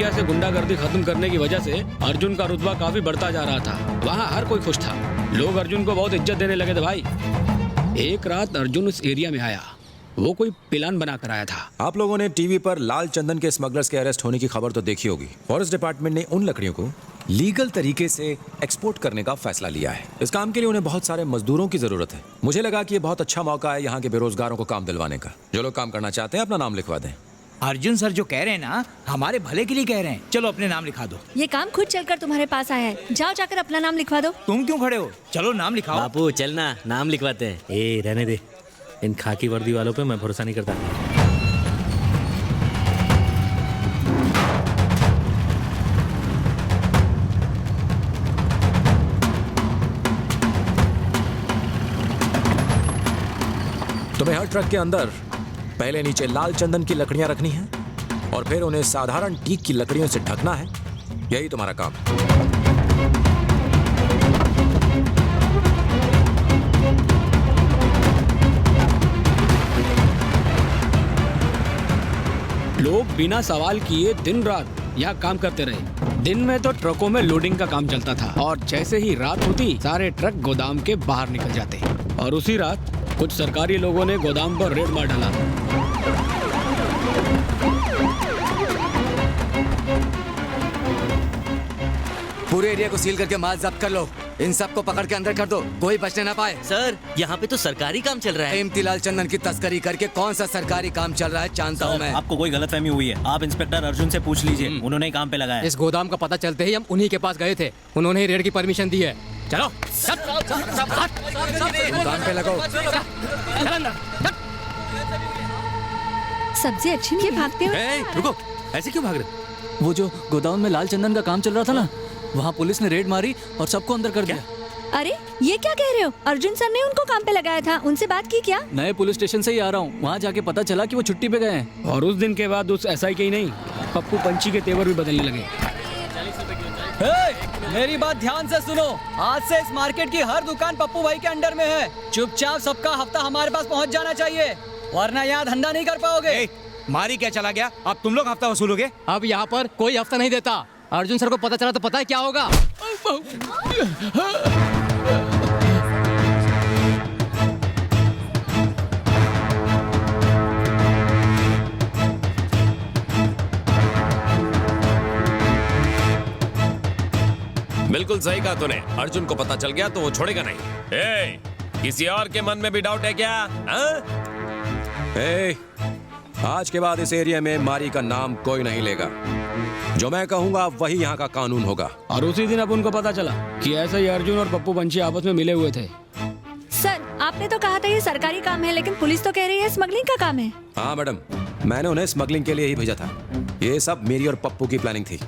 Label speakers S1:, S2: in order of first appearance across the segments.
S1: Area से गुंडागर्दी खत्म करने की वजह से अर्जुन का रुतबा काफी बढ़ता जा रहा था। वहाँ हर कोई खुश था, लोग अर्जुन को बहुत इज्जत देने लगे थे भाई। एक रात अर्जुन उस एरिया में आया, वो कोई प्लान बना कर आया था।
S2: आप लोगों ने टीवी पर लाल चंदन के स्मगलर्स के अरेस्ट होने की खबर तो देखी होगी। फॉरेस्ट डिपार्टमेंट ने उन लकड़ियों को लीगल तरीके से एक्सपोर्ट करने का फैसला लिया है। इस काम के लिए उन्हें बहुत सारे मजदूरों की जरूरत है। मुझे लगा कि ये बहुत अच्छा मौका है यहाँ के बेरोजगारों को काम दिलवाने का। जो लोग काम करना चाहते हैं अपना नाम लिखवा दें।
S3: अर्जुन सर जो कह रहे हैं ना, हमारे भले के लिए कह रहे हैं। चलो अपने नाम लिखा दो।
S4: ये काम खुद चलकर तुम्हारे पास आया है, जाओ जाकर अपना नाम लिखवा दो।
S3: तुम क्यों खड़े हो? चलो नाम लिखाओ।
S5: बापू चलना, नाम लिखवाते हैं। ए रहने दे, इन खाकी वर्दी वालों पे मैं भरोसा नहीं करता।
S2: तुम्हें हर ट्रक के अंदर पहले नीचे लाल चंदन की लकड़ियां रखनी हैं और फिर उन्हें साधारण टीक की लकड़ियों से ढकना है। यही तुम्हारा काम।
S1: लोग बिना सवाल किए दिन रात यहाँ काम करते रहे। दिन में तो ट्रकों में लोडिंग का काम चलता था और जैसे ही रात होती सारे ट्रक गोदाम के बाहर निकल जाते। और उसी रात कुछ सरकारी लोगों ने गोदाम पर रेड मार डाला।
S6: पूरे एरिया को सील करके माल जब्त कर लो। इन सबको पकड़ के अंदर कर दो, कोई बचने ना पाए।
S5: सर यहाँ पे तो सरकारी काम चल रहा है।
S6: कीमती लाल चंदन की तस्करी करके कौन सा सरकारी काम चल रहा है जानता हूँ मैं।
S7: आपको कोई गलतफहमी हुई है, आप इंस्पेक्टर अर्जुन से पूछ लीजिए, उन्होंने ही काम पे लगाया।
S8: इस गोदाम का पता चलते ही हम उन्हीं के पास गए थे, उन्होंने ही रेड की परमिशन दी है। चलो
S6: काम पे लगाओ।
S4: सब्जी अच्छी नहीं भागते हो।
S3: रुको, ऐसे क्यों भाग रहे?
S9: वो जो गोदाम में लाल चंदन का काम चल रहा था ना, वहाँ पुलिस ने रेड मारी और सबको अंदर कर दिया।
S4: अरे ये क्या कह रहे हो? अर्जुन सर ने उनको काम पे लगाया था, उनसे बात की क्या?
S9: नए पुलिस स्टेशन से ही आ रहा हूँ, वहाँ जाके पता चला कि वो छुट्टी पे गए हैं।
S1: और उस दिन के बाद उस एसआई के ही नहीं, पप्पू पंची के तेवर भी बदलने लगे।
S9: मेरी बात ध्यान से सुनो, आज से इस मार्केट की हर दुकान पप्पू भाई के अंडर में है। चुपचाप सबका हफ्ता हमारे पास पहुँच जाना चाहिए, वरना यहाँ धंधा नहीं कर पाओगे।
S3: मारी क्या चला गया? अब तुम लोग हफ्ता वसूलोगे?
S8: अब यहाँ पर कोई हफ्ता नहीं देता। अर्जुन सर को पता चला तो पता है क्या होगा।
S10: बिल्कुल सही कहा तूने। अर्जुन को पता चल गया तो वो छोड़ेगा नहीं। किसी और के मन में भी डाउट है क्या?
S2: आज के बाद इस एरिया में मारी का नाम कोई नहीं लेगा। जो मैं कहूंगा वही यहाँ का कानून होगा।
S1: और उसी दिन अब उनको पता चला कि ऐसे ही अर्जुन और पप्पू पंची आपस में मिले हुए थे।
S4: सर आपने तो कहा था ये सरकारी काम है, लेकिन पुलिस तो कह रही है स्मगलिंग का काम है।
S2: हाँ मैडम, मैंने उन्हें स्मगलिंग के लिए ही भेजा था। ये सब मेरी और पप्पू की प्लानिंग थी।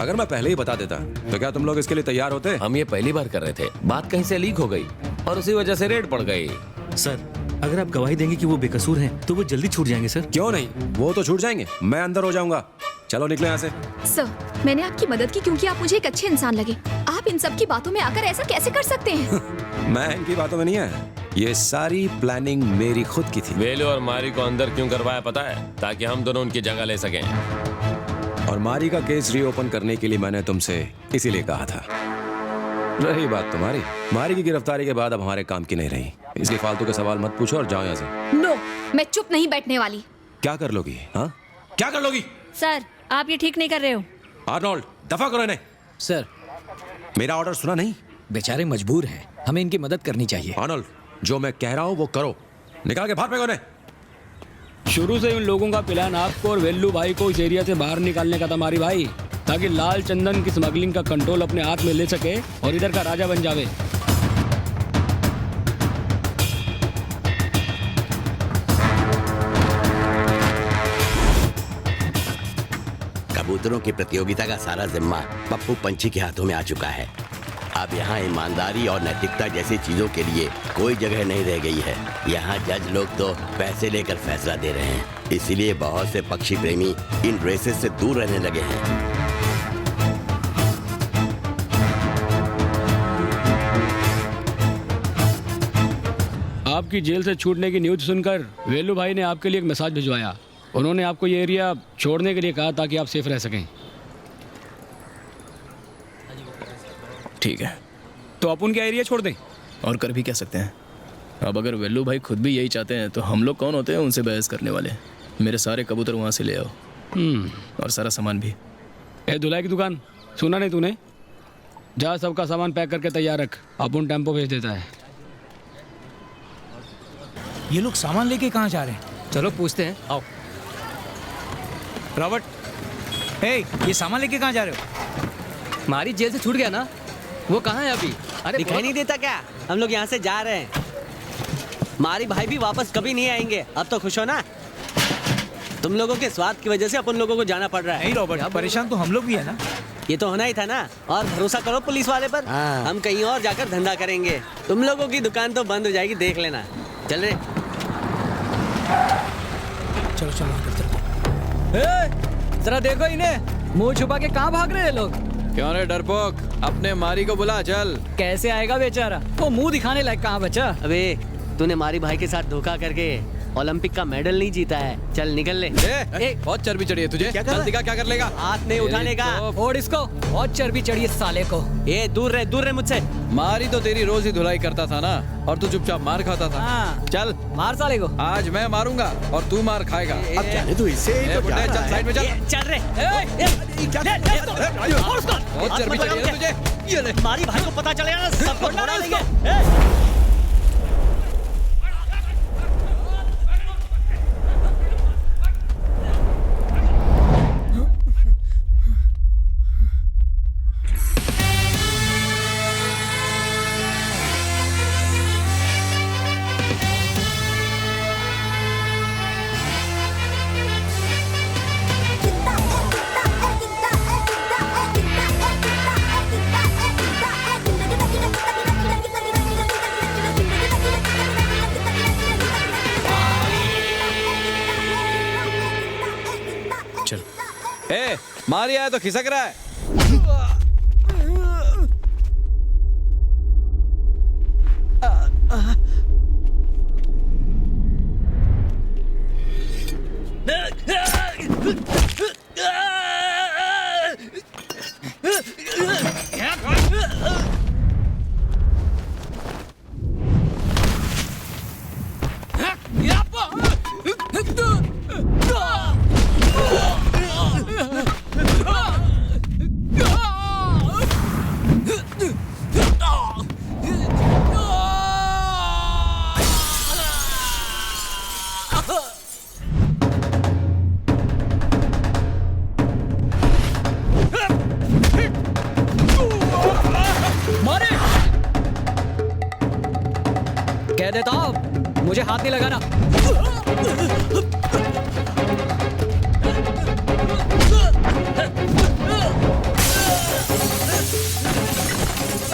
S2: अगर मैं पहले ही बता देता तो क्या तुम लोग इसके लिए तैयार होते?
S10: हम ये पहली बार कर रहे थे, बात कहीं से लीक हो गई और उसी वजह से रेड पड़ गई।
S5: सर अगर आप गवाही देंगे कि वो बेकसूर हैं, तो वो जल्दी छूट जाएंगे। सर
S2: क्यों नहीं, वो तो छूट जाएंगे, मैं अंदर हो जाऊंगा। चलो निकले यहाँ से।
S11: सर मैंने आपकी मदद की क्योंकि आप मुझे एक अच्छे इंसान लगे। आप इन सब की बातों में आकर ऐसा कैसे कर सकते हैं?
S2: मैं इनकी बातों में नहीं आया, ये सारी प्लानिंग मेरी खुद की थी।
S10: वेलू और मारी को अंदर क्यों करवाया पता है? ताकि हम दोनों उनकी जगह ले सकें।
S2: और मारी का केस रीओपन करने के लिए मैंने तुमसे इसीलिए कहा था। रही बात तुम्हारी, मारी की गिरफ्तारी के बाद अब हमारे काम की नहीं रही, इसलिए फालतू के सवाल मत पूछो और जाओ यहाँ से।
S11: नो, मैं चुप नहीं बैठने वाली।
S2: क्या कर लोगी? हाँ क्या कर लोगी?
S4: सर आप ये ठीक नहीं कर रहे हो।
S2: आर्नोल्ड दफा करो इन्हें।
S3: सर
S2: मेरा ऑर्डर सुना नहीं?
S3: बेचारे मजबूर हैं, हमें इनकी मदद करनी चाहिए।
S2: आर्नोल्ड जो मैं कह रहा हूँ वो करो, निकाल के बाहर फेंको इन्हें।
S1: शुरू से उन लोगों का प्लान आपको और वेल्लू भाई को इस एरिया से बाहर निकालने का था मारी भाई, ताकि लाल चंदन की स्मगलिंग का कंट्रोल अपने हाथ में ले सके और इधर का राजा बन जावे।
S12: कबूतरों की प्रतियोगिता का सारा जिम्मा पप्पू पंची के हाथों में आ चुका है। अब यहाँ ईमानदारी और नैतिकता जैसी चीजों के लिए कोई जगह नहीं रह गई है। यहाँ जज लोग तो पैसे लेकर फैसला दे रहे हैं, इसीलिए बहुत से पक्षी प्रेमी इन रेसेस से दूर रहने लगे हैं।
S1: आपकी जेल से छूटने की न्यूज सुनकर वेलू भाई ने आपके लिए एक मैसेज भिजवाया। उन्होंने आपको ये एरिया छोड़ने के लिए कहा ताकि आप सेफ रह सकें।
S13: ठीक है,
S1: तो आप उनका एरिया छोड़ दें।
S13: और कर भी क्या सकते हैं। अब अगर वेल्लू भाई खुद भी यही चाहते हैं तो हम लोग कौन होते हैं उनसे बहस करने वाले। मेरे सारे कबूतर वहाँ से ले आओ और सारा सामान भी।
S1: ए धुलाई की दुकान, सुना नहीं तूने? जा सबका सामान पैक करके तैयार रख, अपन टेम्पो भेज देता है।
S3: ये लोग सामान लेके कहाँ जा रहे हैं?
S8: चलो पूछते हैं, आओ।
S3: रॉबर्ट, ये सामान लेके कहाँ जा रहे हो?
S8: मारी जेल से छूट गया ना, वो कहाँ है अभी? अरे
S14: दिखाई नहीं देता क्या? हम लोग यहाँ से जा रहे हैं। मारी भाई भी वापस कभी नहीं आएंगे। अब तो खुश हो ना? तुम लोगों के स्वार्थ की वजह से अपन लोगों को जाना पड़ रहा है।
S3: नहीं रॉबर्ट, परेशान तो हम लोग भी है ना।
S14: ये तो होना ही था ना। और भरोसा करो पुलिस वाले पर, हम कहीं और जाकर धंधा करेंगे। तुम लोगों की दुकान तो बंद हो जाएगी, देख लेना। चल रहे,
S3: चलो चलो
S9: जरा देखो इन्हें, मुंह छुपा के कहाँ भाग रहे हैं लोग?
S15: क्यों रे डरपोक, अपने मारी को बुला। चल।
S9: कैसे आएगा बेचारा, वो मुंह दिखाने लायक कहाँ बचा?
S14: अबे तूने मारी भाई के साथ धोखा करके ओलंपिक का मेडल नहीं जीता है। चल निकल ले।
S15: बहुत चर्बी चढ़ी है तुझे। चल दिखा क्या कर लेगा।
S14: हाथ नहीं उठाने का।
S9: और इसको बहुत चर्बी चढ़ी है साले को।
S14: ये दूर रहे मुझसे।
S15: मारी तो तेरी रोज ही धुलाई करता था ना, और तू चुपचाप मार खाता था। चल
S9: मार साले को।
S15: आज मैं मारूंगा और तू मार खाएगा।
S12: अब जाने तू इससे।
S15: चल साइड में चल।
S14: चल रहे।
S15: बहुत चर्बी चढ़ी है तुझे। ये ले।
S14: मारी भाई को पता चलेगा ना, सबको छोड़ा लेंगे।
S15: मारी आया तो खिसक रहा है।
S9: कह देता हूं, मुझे हाथ नहीं लगाना।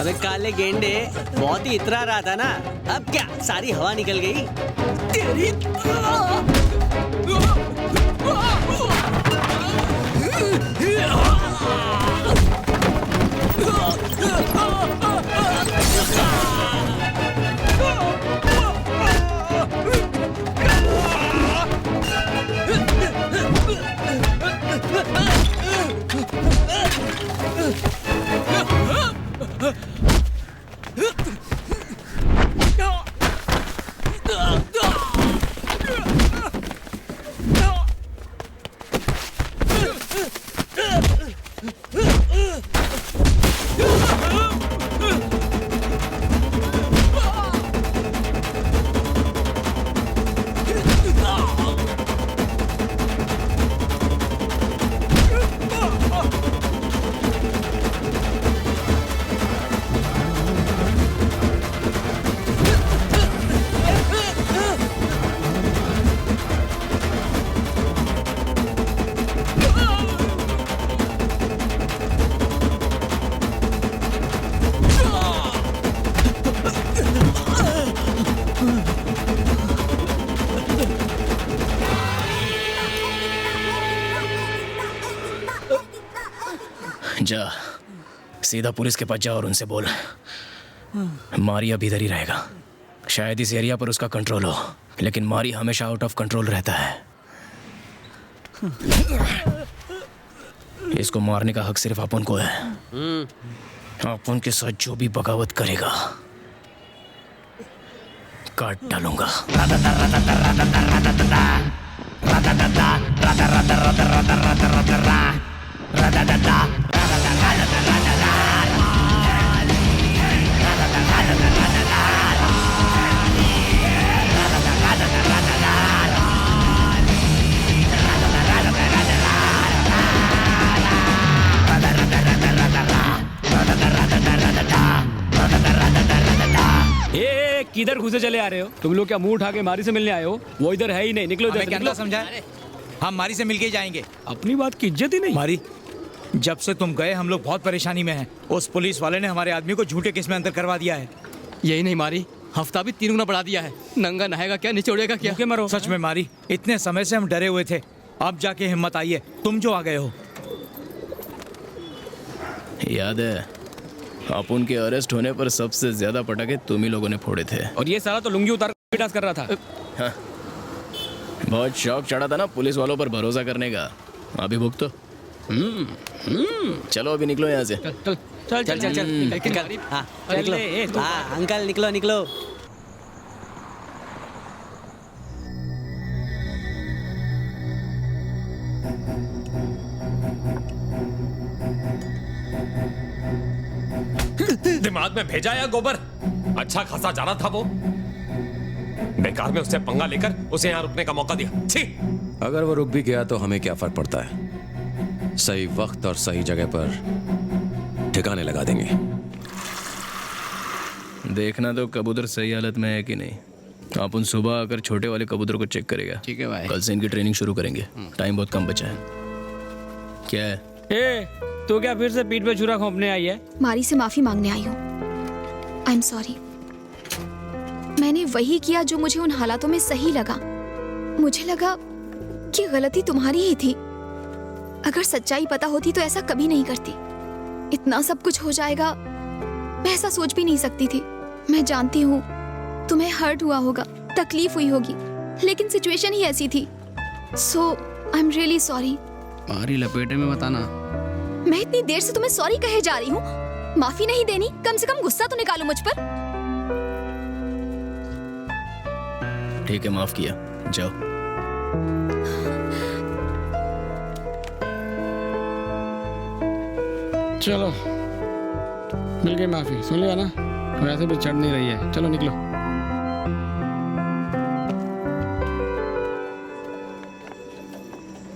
S14: अबे काले गेंडे, बहुत ही इतरा रहा था ना, अब क्या सारी हवा निकल गई तेरी।
S13: जा, सीधा पुलिस के पास जा और उनसे बोल मारी अब इधर ही रहेगा। शायद इस एरिया पर उसका कंट्रोल हो, लेकिन मारी हमेशा आउट ऑफ कंट्रोल रहता है। इसको मारने का हक सिर्फ अपन को है। अपन के साथ जो भी बगावत करेगा काट डालूंगा।
S1: किधर घुसे चले आ रहे हो तुम लोग? क्या मुंह उठा के मारी से मिलने आए हो? वो इधर है ही नहीं, निकलो इधर से,
S3: क्या
S1: निकलो।
S3: समझा? हम मारी से मिलके ही जाएंगे।
S1: अपनी बात की इज्जत ही नहीं।
S3: मारी, जब से तुम गए हम लोग बहुत परेशानी में हैं। उस पुलिस वाले ने हमारे आदमी को झूठे केस में अंदर करवा दिया है।
S8: यही नहीं मारी, हफ्ता भी 3 गुना बढ़ा दिया है। नंगा नहाएगा क्या, निचोड़ेगा क्या?
S1: भूखे मरो।
S3: सच में मारी, इतने समय से हम डरे हुए थे, अब जाके हिम्मत आई है। तुम जो आ गए हो।
S13: याद है अपन के अरेस्ट होने पर सबसे ज्यादा पटाखे तुम ही लोगों ने फोड़े थे।
S1: और ये सारा तो लुंगी उतार के डांस कर रहा था।
S13: हाँ। बहुत शौक चढ़ा था ना पुलिस वालों पर भरोसा करने का। अभी भुगतो। चलो अभी निकलो यहाँ से।
S14: चल चल चल निकल। हाँ निकलो। हाँ अंकल निकलो निकलो।
S10: दिमाग में भेजा या गोबर? अच्छा खासा जा रहा था वो, बेकार में उससे पंगा लेकर उसे यहाँ रुकने का मौका दिया। छी!
S2: अगर वो रुक भी गया तो हमें क्या फर्क पड़ता है? सही वक्त और सही जगह पर ठिकाने लगा देंगे।
S13: देखना तो कबूतर सही हालत में है कि नहीं। अपन सुबह आकर छोटे वाले कबूतर को चेक करेगा।
S1: ठीक है भाई।
S13: कल से इनकी ट्रेनिंग शुरू करेंगे। टाइम बहुत कम बचा है। क्या है?
S1: तो क्या फिर से पीठ पे छुरा घोंपने आई है?
S11: मारी से माफी मांगने आई हूँ। I am sorry. मैंने वही किया जो मुझे उन हालातों में सही लगा। मुझे लगा कि गलती तुम्हारी ही थी। अगर सच्चाई पता होती तो ऐसा कभी नहीं करती। इतना सब कुछ हो जाएगा मैं ऐसा सोच भी नहीं सकती थी। मैं जानती हूँ तुम्हें हर्ट हुआ होगा, तकलीफ हुई होगी, लेकिन सिचुएशन ही ऐसी थी। सो आई एम रियली सॉरी।
S1: मारी लपेटे में बताना।
S11: मैं इतनी देर से तुम्हें सॉरी कहे जा रही हूँ, माफी नहीं देनी? कम से कम गुस्सा तो निकालो मुझ पर।
S13: ठीक है, माफ किया, जाओ।
S1: चलो मिल गई माफी, सुन लिया ना? वैसे भी चढ़ नहीं रही है, चलो निकलो।